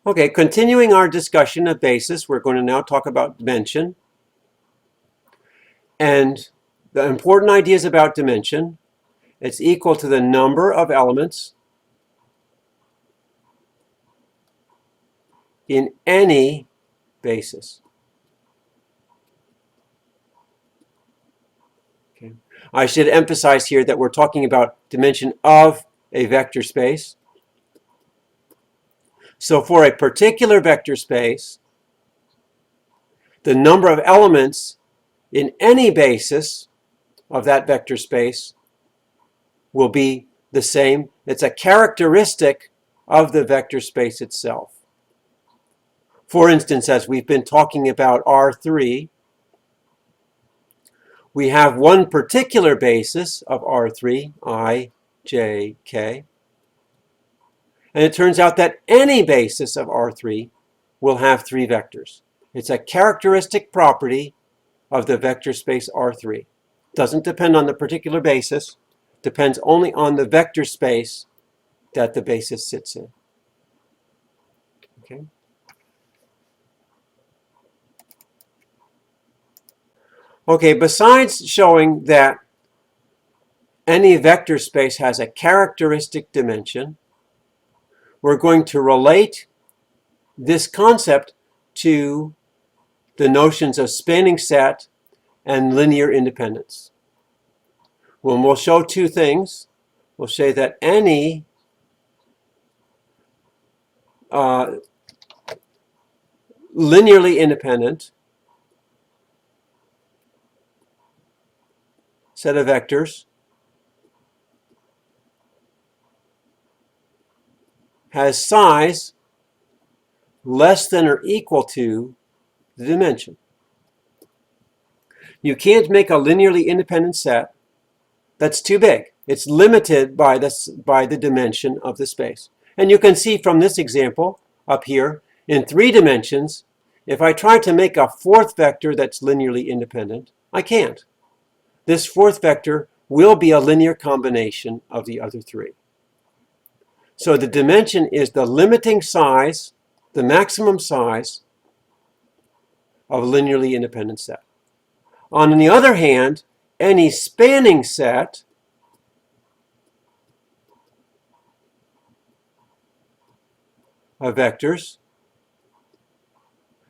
Okay, continuing our discussion of basis, we're going to now talk about dimension. And the important ideas about dimension, it's equal to the number of elements in any basis. Okay. I should emphasize here that we're talking about dimension of a vector space. So for a particular vector space, the number of elements in any basis of that vector space will be the same. It's a characteristic of the vector space itself. For instance, as we've been talking about R3, we have one particular basis of R3, I, J, K. And it turns out that any basis of R3 will have three vectors. It's a characteristic property of the vector space R3. Doesn't depend on the particular basis, depends only on the vector space that the basis sits in. Okay. Okay, besides showing that any vector space has a characteristic dimension, we're going to relate this concept to the notions of spanning set and linear independence. Well, we'll show two things. We'll say that any linearly independent set of vectors has size less than or equal to the dimension. You can't make a linearly independent set that's too big. It's limited by the dimension of the space. And you can see from this example up here, in 3 dimensions, if I try to make a fourth vector that's linearly independent, I can't. This fourth vector will be a linear combination of the other 3. So the dimension is the limiting size, the maximum size of a linearly independent set. On the other hand, any spanning set of vectors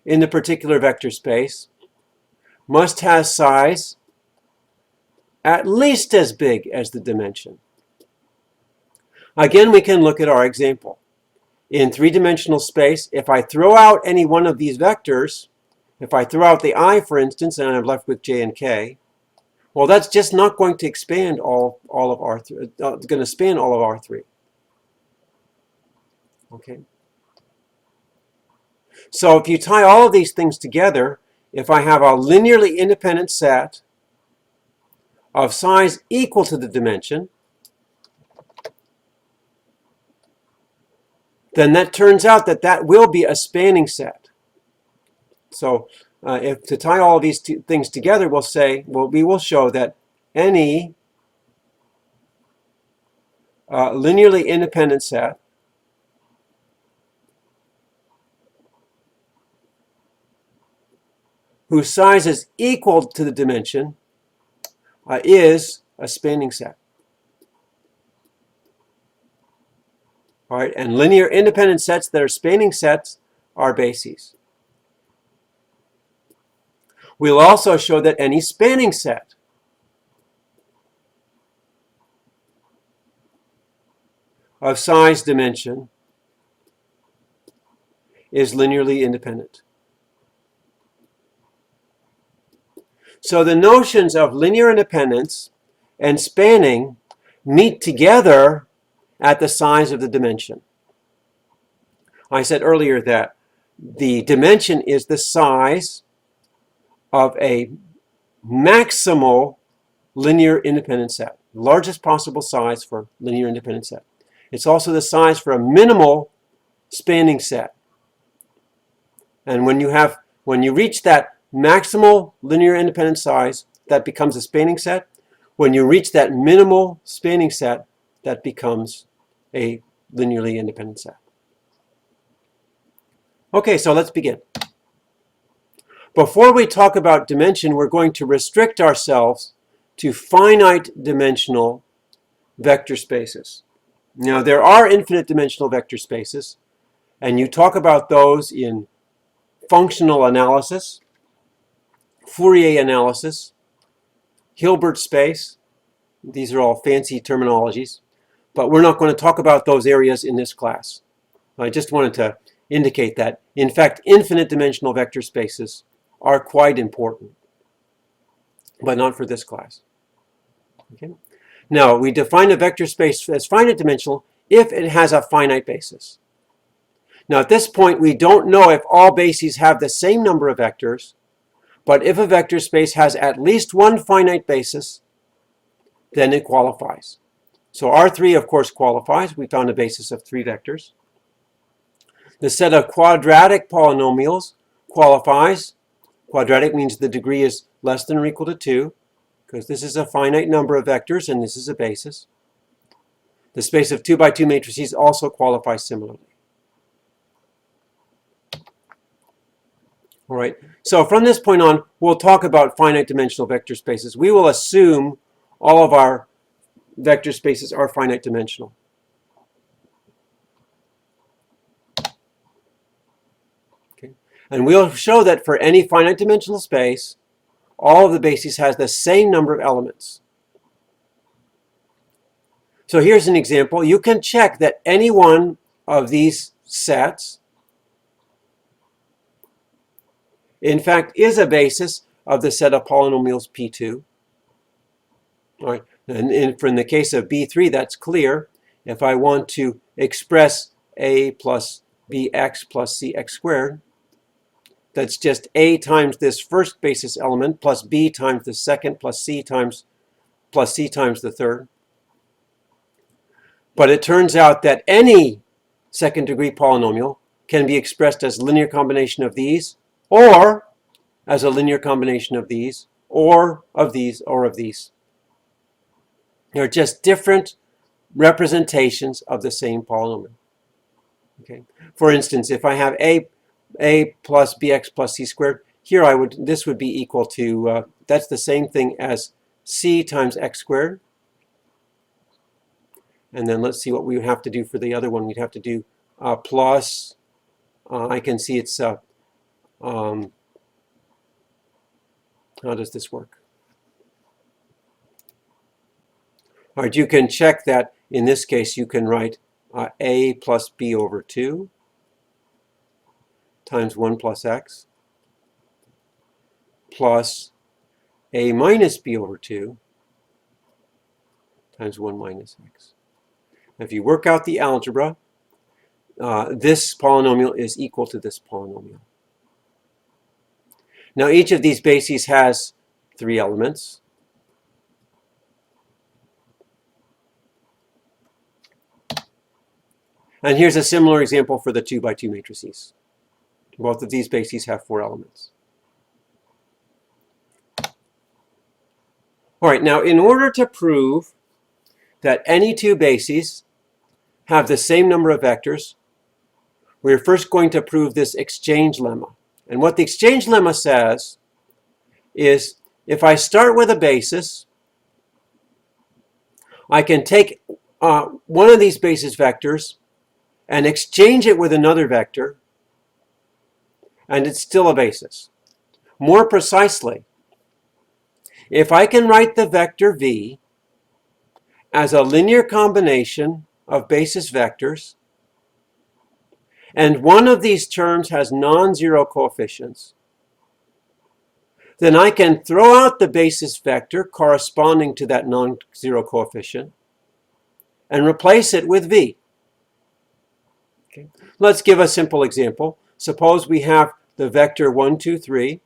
in the particular vector space must have size at least as big as the dimension. Again, we can look at our example. In 3-dimensional space, if I throw out any one of these vectors, if I throw out the I, for instance, and I'm left with J and K, well, that's just not going to expand all of R3. It's going to span all of R3. Okay. So if you tie all of these things together, if I have a linearly independent set of size equal to the dimension, then that turns out that that will be a spanning set. So if to tie all these two things together, we'll say, well, we will show that any linearly independent set whose size is equal to the dimension is a spanning set. All right, and linear independent sets that are spanning sets are bases. We'll also show that any spanning set of size dimension is linearly independent. So the notions of linear independence and spanning meet together at the size of the dimension. I said earlier that the dimension is the size of a maximal linear independent set, largest possible size for linear independent set. It's also the size for a minimal spanning set. And when you reach that maximal linear independent size, that becomes a spanning set. When you reach that minimal spanning set, that becomes a linearly independent set. Okay, so let's begin. Before we talk about dimension, we're going to restrict ourselves to finite dimensional vector spaces. Now, there are infinite dimensional vector spaces, and you talk about those in functional analysis, Fourier analysis, Hilbert space. These are all fancy terminologies, but we're not going to talk about those areas in this class. I just wanted to indicate that, in fact, infinite dimensional vector spaces are quite important, but not for this class. Okay? Now, we define a vector space as finite dimensional if it has a finite basis. Now, at this point, we don't know if all bases have the same number of vectors, but if a vector space has at least one finite basis, then it qualifies. So R3, of course, qualifies. We found a basis of 3 vectors. The set of quadratic polynomials qualifies. Quadratic means the degree is less than or equal to 2, because this is a finite number of vectors and this is a basis. The space of 2 by 2 matrices also qualifies similarly. All right, so from this point on, we'll talk about finite dimensional vector spaces. We will assume all of our vector spaces are finite dimensional. Okay. And we'll show that for any finite dimensional space, all of the bases has the same number of elements. So here's an example. You can check that any one of these sets, in fact, is a basis of the set of polynomials P2. All right. And in the case of B3, that's clear. If I want to express A plus BX plus CX squared, that's just A times this first basis element plus B times the second plus C times the third. But it turns out that any second degree polynomial can be expressed as a linear combination of these, or as a linear combination of these, or of these, or of these. They're just different representations of the same polynomial. Okay. For instance, if I have A plus BX plus C squared, here this would be equal to, that's the same thing as C times X squared. And then let's see what we would have to do for the other one. We'd have to do plus, I can see it's, how does this work? All right, you can check that in this case you can write A plus B over 2 times 1 plus X plus A minus B over 2 times 1 minus X. If you work out the algebra, this polynomial is equal to this polynomial. Now each of these bases has 3 elements. And here's a similar example for the 2 by 2 matrices. Both of these bases have 4 elements. All right, now in order to prove that any 2 bases have the same number of vectors, we're first going to prove this exchange lemma. And what the exchange lemma says is if I start with a basis, I can take one of these basis vectors and exchange it with another vector, and it's still a basis. More precisely, if I can write the vector v as a linear combination of basis vectors, and one of these terms has non-zero coefficients, then I can throw out the basis vector corresponding to that non-zero coefficient and replace it with v. Okay. Let's give a simple example. Suppose we have the vector 1, 2, 3,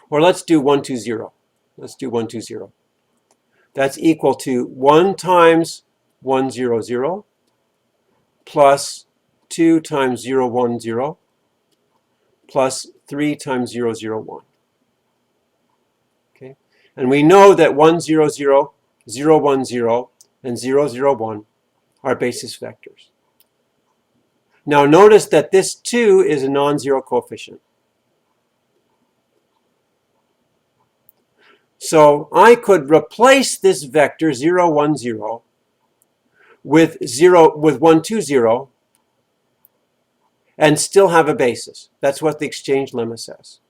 or let's do 1, 2, 0. Let's do 1, 2, 0. That's equal to 1 times 1, 0, 0 plus 2 times 0, 1, 0 plus 3 times 0, 0, 1. Okay? And we know that 1, 0, 0, 0, 1, 0, and 0, 0, 1 are basis vectors. Now notice that this 2 is a non-zero coefficient. So I could replace this vector 0, 1, 0 with 1, 2, 0 and still have a basis. That's what the exchange lemma says.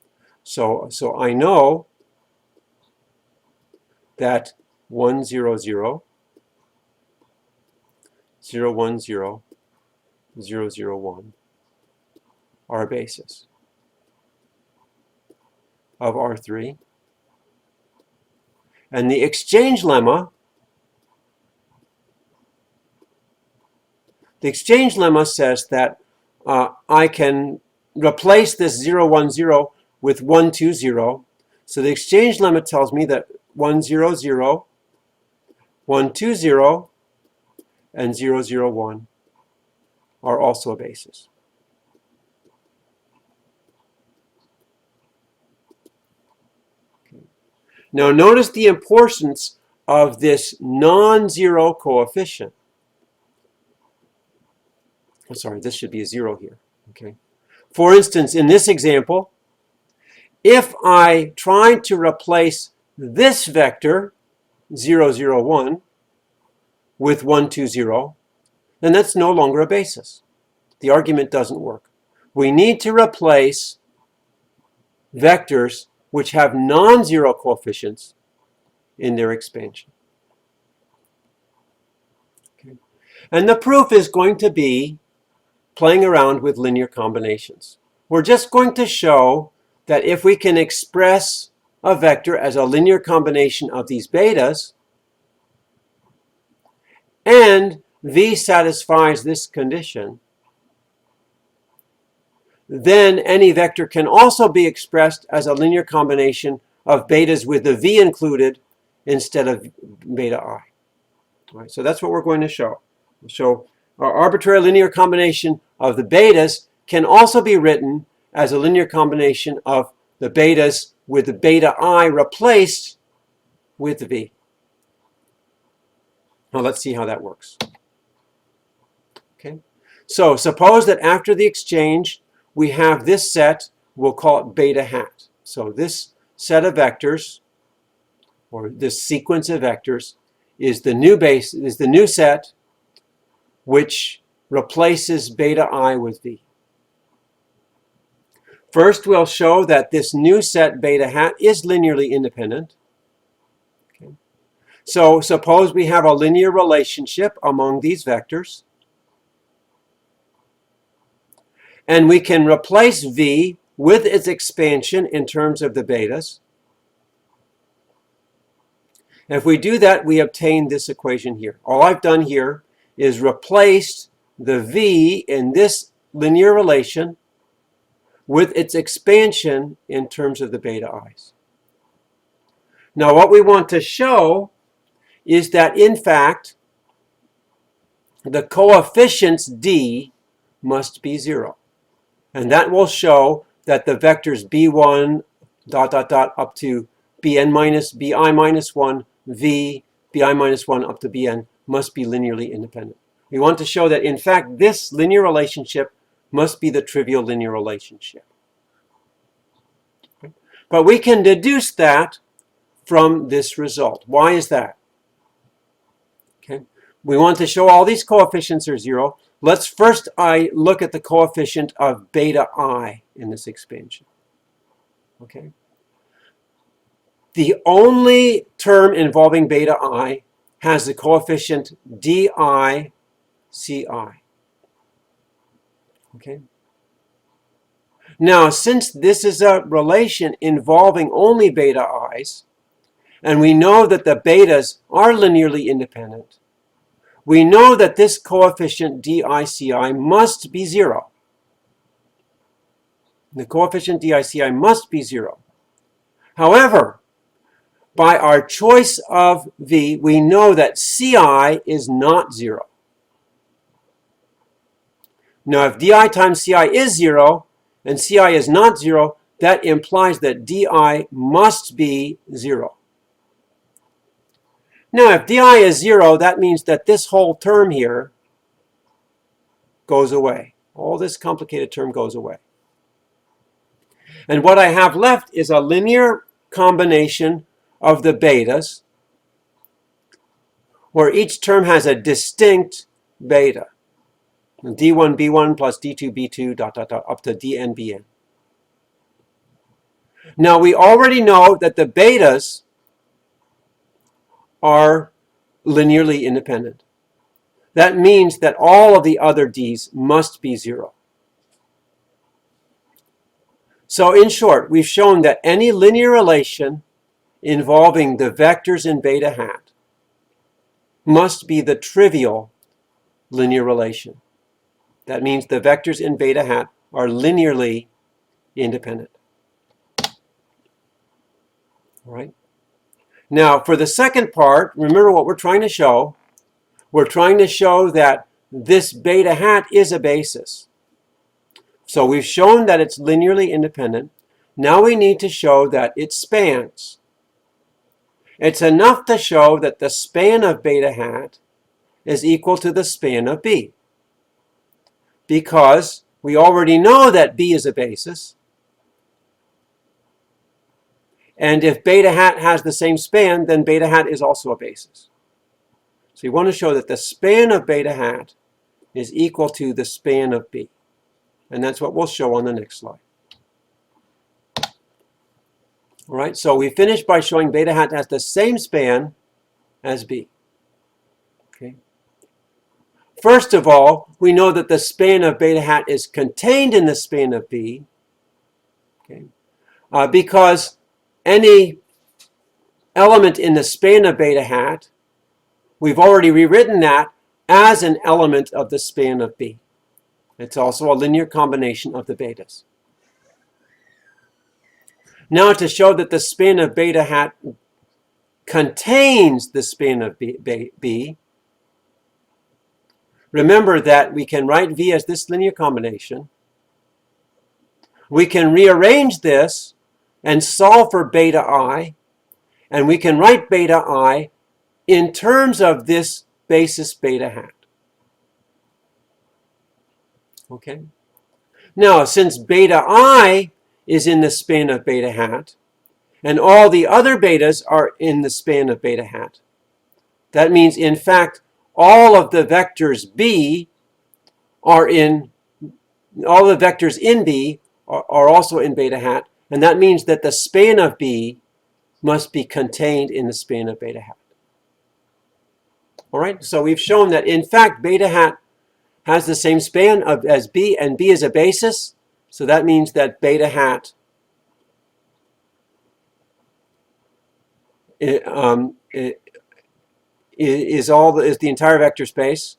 So I know that 1, 0, 0, 0, 1, 0, 0, 0, 1 are a basis of R3. And the exchange lemma, says that I can replace this 0, 1, 0 with 1, 2, 0. So the exchange lemma tells me that 1, 0, 0, 1, 2, 0, and 0, 0, 1 are also a basis. Okay. Now notice the importance of this non-zero coefficient. Oh, sorry, this should be a 0 here. Okay. For instance, in this example, if I try to replace this vector 0, 0, 1 with 1, 2, 0, then that's no longer a basis. The argument doesn't work. We need to replace vectors which have non-zero coefficients in their expansion. Okay. And the proof is going to be playing around with linear combinations. We're just going to show that if we can express a vector as a linear combination of these betas, and V satisfies this condition, then any vector can also be expressed as a linear combination of betas with the V included instead of beta I. All right, so that's what we're going to show. So our arbitrary linear combination of the betas can also be written as a linear combination of the betas with the beta I replaced with the V. Now let's see how that works. Okay. So suppose that after the exchange, we have this set, we'll call it beta hat. So this set of vectors, or this sequence of vectors, is the new set which replaces beta I with V. First, we'll show that this new set beta hat is linearly independent. Okay. So suppose we have a linear relationship among these vectors, and we can replace V with its expansion in terms of the betas. If we do that, we obtain this equation here. All I've done here is replaced the V in this linear relation with its expansion in terms of the beta i's. Now what we want to show is that in fact the coefficients D must be 0. And that will show that the vectors b1 ... up to bn minus bi minus 1 v bi minus 1 up to bn must be linearly independent. We want to show that in fact this linear relationship must be the trivial linear relationship. Okay. But we can deduce that from this result. Why is that? Okay. We want to show all these coefficients are 0. Let's first look at the coefficient of beta I in this expansion. Okay. The only term involving beta I has the coefficient di ci. Okay. Now, since this is a relation involving only beta i's, and we know that the betas are linearly independent, we know that this coefficient dici must be 0. The coefficient dici must be 0. However, by our choice of V, we know that ci is not 0. Now, if di times ci is 0, and ci is not 0, that implies that di must be 0. Now, if di is 0, that means that this whole term here goes away. All this complicated term goes away. And what I have left is a linear combination of the betas, where each term has a distinct beta. D1, B1 plus D2, B2, dot, dot, dot, up to Dn, Bn. Now, we already know that the betas are linearly independent. That means that all of the other D's must be 0. So in short, we've shown that any linear relation involving the vectors in beta hat must be the trivial linear relation. That means the vectors in beta hat are linearly independent. All right. Now, for the second part, remember what we're trying to show. We're trying to show that this beta hat is a basis. So we've shown that it's linearly independent. Now we need to show that it spans. It's enough to show that the span of beta hat is equal to the span of B, because we already know that B is a basis. And if beta hat has the same span, then beta hat is also a basis. So you want to show that the span of beta hat is equal to the span of B. And that's what we'll show on the next slide. All right, so we finished by showing beta hat has the same span as B. Okay. First of all, we know that the span of beta hat is contained in the span of B, okay, because any element in the span of beta hat, we've already rewritten that as an element of the span of B. It's also a linear combination of the betas. Now, to show that the span of beta hat contains the span of B, remember that we can write V as this linear combination. We can rearrange this and solve for beta I, and we can write beta I in terms of this basis beta hat. Okay? Now, since beta I is in the span of beta hat, and all the other betas are in the span of beta hat, that means, in fact, all of the vectors B are in, all the vectors in B are also in beta hat, and that means that the span of B must be contained in the span of beta hat. All right, so we've shown that, in fact, beta hat has the same span as B, and B is a basis, so that means that beta hat is the entire vector space.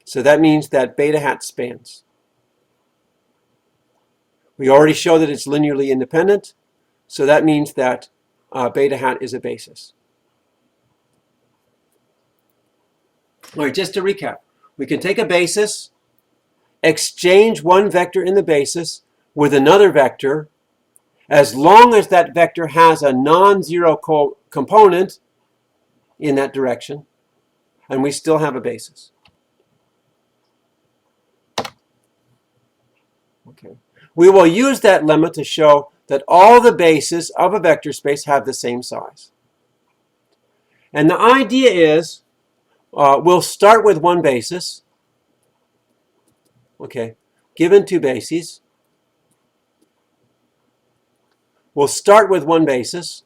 So that means that beta hat spans. We already showed that it's linearly independent, so that means that beta hat is a basis. All right, just to recap, we can take a basis, exchange one vector in the basis with another vector, as long as that vector has a non-zero component in that direction, and we still have a basis. Okay. We will use that lemma to show that all the bases of a vector space have the same size. And the idea is, we'll start with one basis, okay, given two bases. We'll start with one basis,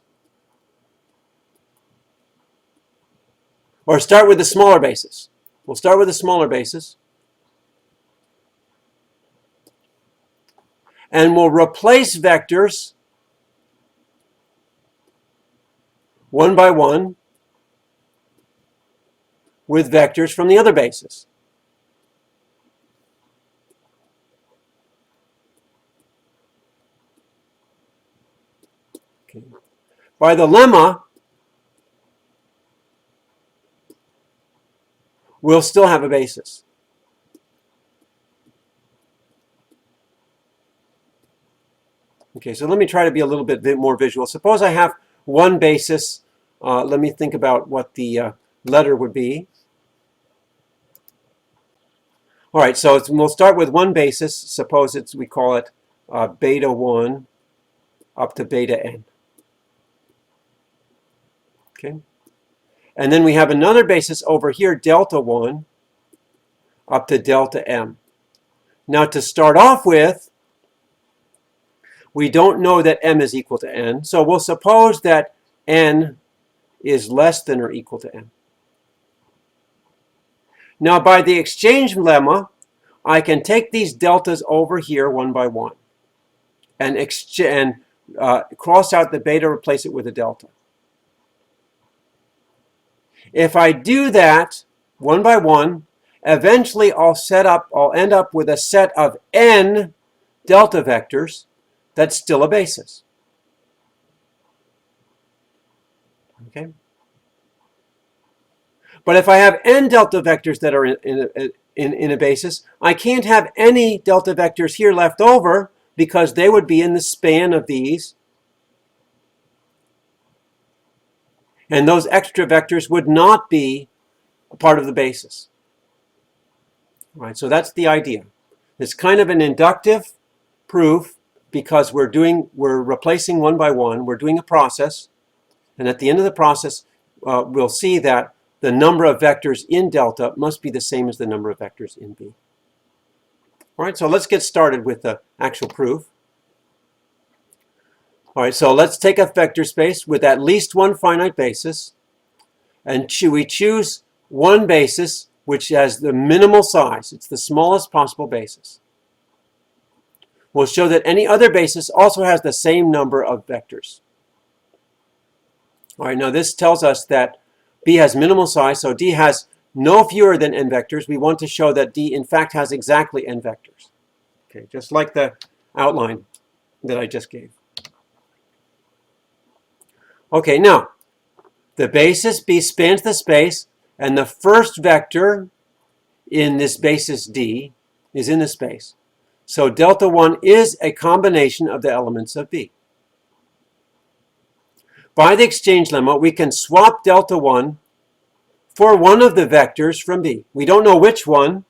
or start with the smaller basis. We'll start with the smaller basis, and we'll replace vectors one by one with vectors from the other basis. Okay. By the lemma, we'll still have a basis. Okay, so let me try to be a little bit more visual. Suppose I have one basis. Let me think about what the letter would be. All right, so we'll start with one basis. Suppose we call it beta 1 up to beta n. Okay. And then we have another basis over here, delta 1 up to delta m. Now to start off with, we don't know that m is equal to n, so we'll suppose that n is less than or equal to m. Now by the exchange lemma, I can take these deltas over here one by one and cross out the beta, replace it with a delta. If I do that one by one, eventually I'll end up with a set of n delta vectors that's still a basis. Okay? But if I have n delta vectors that are in a basis, I can't have any delta vectors here left over because they would be in the span of these. And those extra vectors would not be a part of the basis. All right, so that's the idea. It's kind of an inductive proof because we're replacing one by one. We're doing a process. And at the end of the process, we'll see that the number of vectors in delta must be the same as the number of vectors in B. All right, so let's get started with the actual proof. All right, so let's take a vector space with at least one finite basis, and we choose one basis which has the minimal size. It's the smallest possible basis. We'll show that any other basis also has the same number of vectors. All right, now this tells us that B has minimal size, so D has no fewer than n vectors. We want to show that D, in fact, has exactly n vectors. Okay, just like the outline that I just gave. Okay, now, the basis B spans the space, and the first vector in this basis D is in the space. So delta 1 is a combination of the elements of B. By the exchange lemma, we can swap delta 1 for one of the vectors from B. We don't know which one,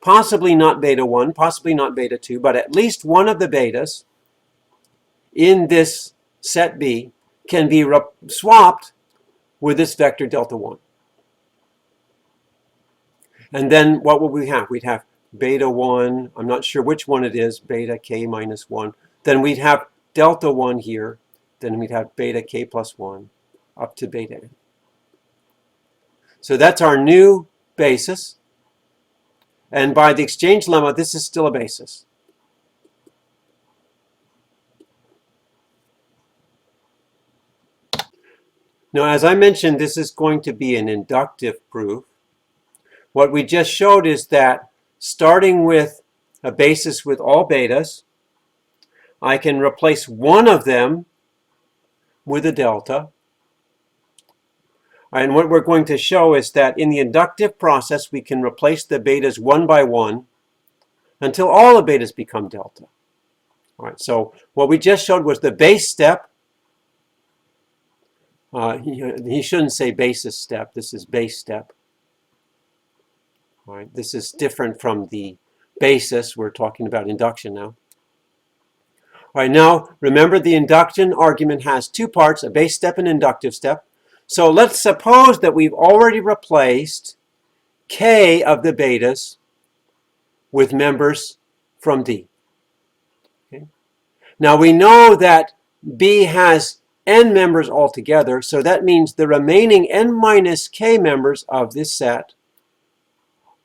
possibly not beta 1, possibly not beta 2, but at least one of the betas in this set B can be swapped with this vector delta 1. And then what would we have? We'd have beta 1, I'm not sure which one it is, beta k minus 1. Then we'd have delta 1 here. Then we'd have beta k plus 1 up to beta n. So that's our new basis. And by the exchange lemma, this is still a basis. Now, as I mentioned, this is going to be an inductive proof. What we just showed is that starting with a basis with all betas, I can replace one of them with a delta. And what we're going to show is that in the inductive process, we can replace the betas one by one until all the betas become delta. All right, so what we just showed was the base step. He shouldn't say basis step. This is base step. All right, this is different from the basis. We're talking about induction now. All right, now remember the induction argument has two parts, a base step and inductive step. So let's suppose that we've already replaced k of the betas with members from D. Okay. Now we know that B has n members altogether, so that means the remaining n minus k members of this set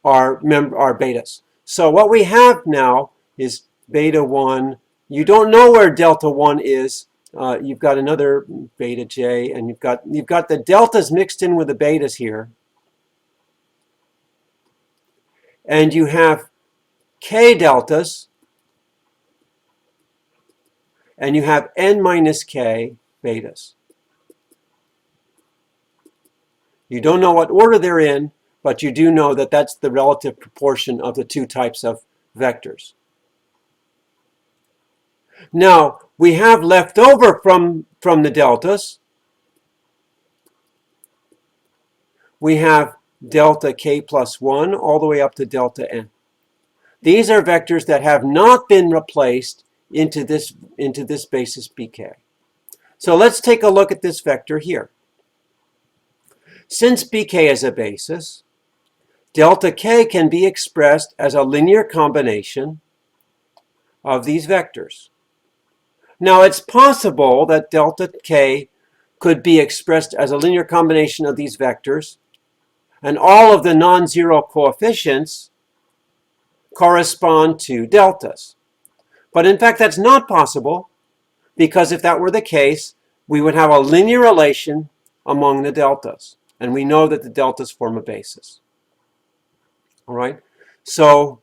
are betas. So what we have now is beta 1. You don't know where delta 1 is. You've got another beta j, and you've got the deltas mixed in with the betas here. And you have k deltas, and you have n minus k betas. You don't know what order they're in, but you do know that that's the relative proportion of the two types of vectors. Now, we have left over from the deltas, we have delta k plus 1 all the way up to delta n. These are vectors that have not been replaced into this basis bk. So let's take a look at this vector here. Since bk is a basis, delta k can be expressed as a linear combination of these vectors. Now, it's possible that delta k could be expressed as a linear combination of these vectors, and all of the non-zero coefficients correspond to deltas. But in fact, that's not possible, because if that were the case, we would have a linear relation among the deltas. And we know that the deltas form a basis. All right? So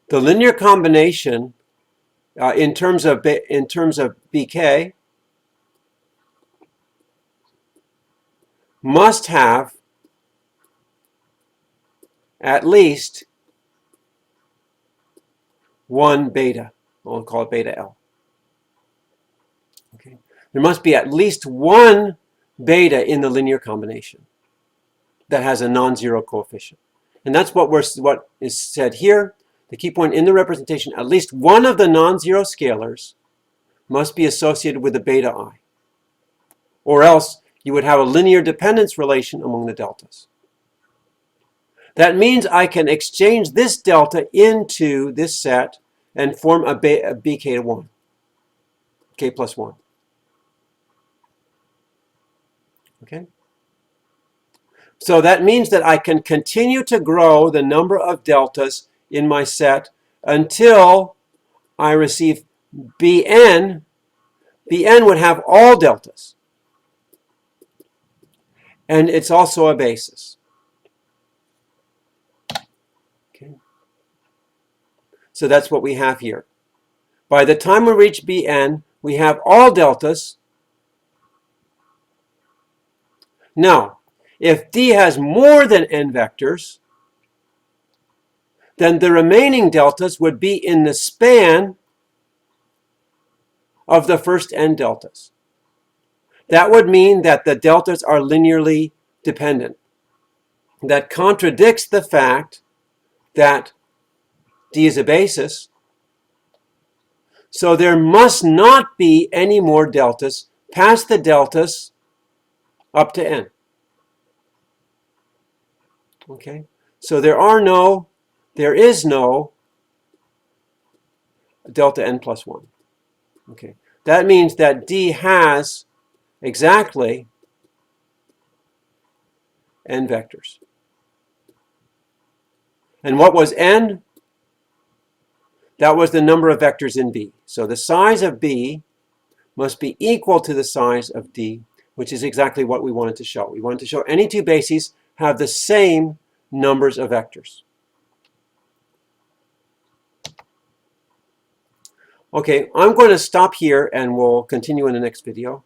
the linear combination in terms of bk must have at least one beta. We'll call it beta L. Okay. There must be at least one beta in the linear combination that has a non-zero coefficient. And that's what is said here. The key point in the representation, at least one of the non-zero scalars must be associated with a beta I. Or else you would have a linear dependence relation among the deltas. That means I can exchange this delta into this set and form a bk to 1, k plus 1. Okay? So that means that I can continue to grow the number of deltas in my set until I receive Bn. Bn would have all deltas. And it's also a basis. Okay. So that's what we have here. By the time we reach Bn, we have all deltas. Now, if D has more than n vectors, then the remaining deltas would be in the span of the first n deltas. That would mean that the deltas are linearly dependent. That contradicts the fact that D is a basis. So there must not be any more deltas past the deltas up to n. Okay? So there is no delta n plus 1. Okay. That means that D has exactly n vectors. And what was n? That was the number of vectors in B. So the size of B must be equal to the size of D, which is exactly what we wanted to show. We wanted to show any two bases have the same numbers of vectors. Okay, I'm going to stop here and we'll continue in the next video.